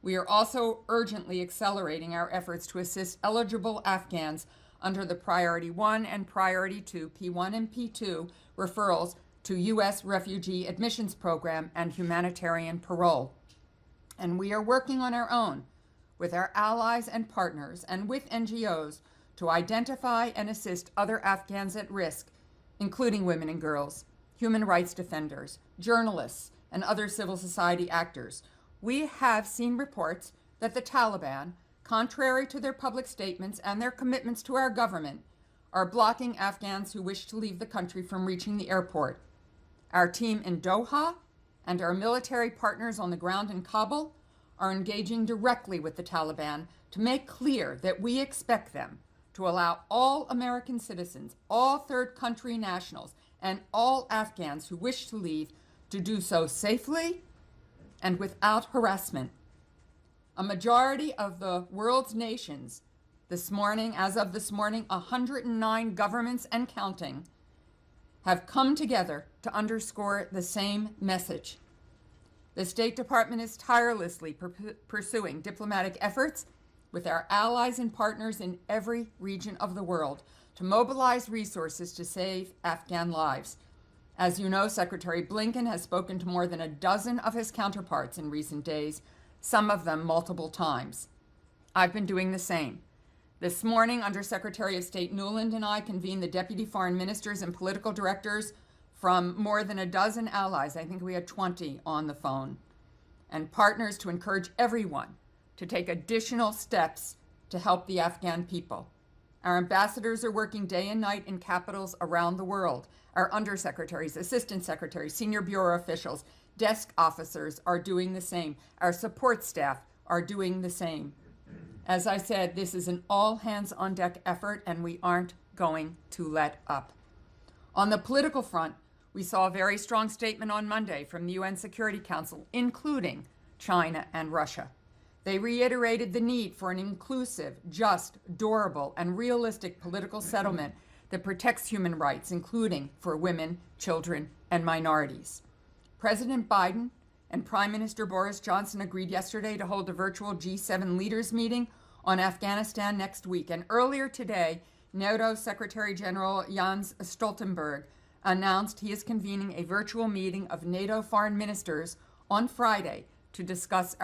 We are also urgently accelerating our efforts to assist eligible Afghans under the Priority 1 and Priority 2, P1 and P2 referrals to U.S. Refugee Admissions Program and humanitarian parole. And we are working on our own with our allies and partners and with NGOs to identify and assist other Afghans at risk, including women and girls, human rights defenders, journalists, and other civil society actors. We have seen reports that the Taliban, contrary to their public statements and their commitments to our government, are blocking Afghans who wish to leave the country from reaching the airport. Our team in Doha and our military partners on the ground in Kabul are engaging directly with the Taliban to make clear that we expect them to allow all American citizens, all third country nationals, and all Afghans who wish to leave to do so safely and without harassment. A majority of the world's nations this morning, as of this morning, 109 governments and counting, have come together to underscore the same message. The State Department is tirelessly pursuing diplomatic efforts with our allies and partners in every region of the world to mobilize resources to save Afghan lives. As you know, Secretary Blinken has spoken to more than a dozen of his counterparts in recent days, some of them multiple times. I've been doing the same. This morning, Undersecretary of State Nuland and I convened the deputy foreign ministers and political directors from more than a dozen allies. I think we had 20 on the phone, and partners to encourage everyone to take additional steps to help the Afghan people. Our ambassadors are working day and night in capitals around the world. Our undersecretaries, assistant secretaries, senior bureau officials, desk officers are doing the same. Our support staff are doing the same. As I said, this is an all-hands-on-deck effort, and we aren't going to let up. On the political front, we saw a very strong statement on Monday from the UN Security Council, including China and Russia. They reiterated the need for an inclusive, just, durable, and realistic political settlement that protects human rights, including for women, children, and minorities. President Biden and Prime Minister Boris Johnson agreed yesterday to hold a virtual G7 leaders meeting on Afghanistan next week. And earlier today, NATO Secretary General Jens Stoltenberg announced he is convening a virtual meeting of NATO foreign ministers on Friday to discuss our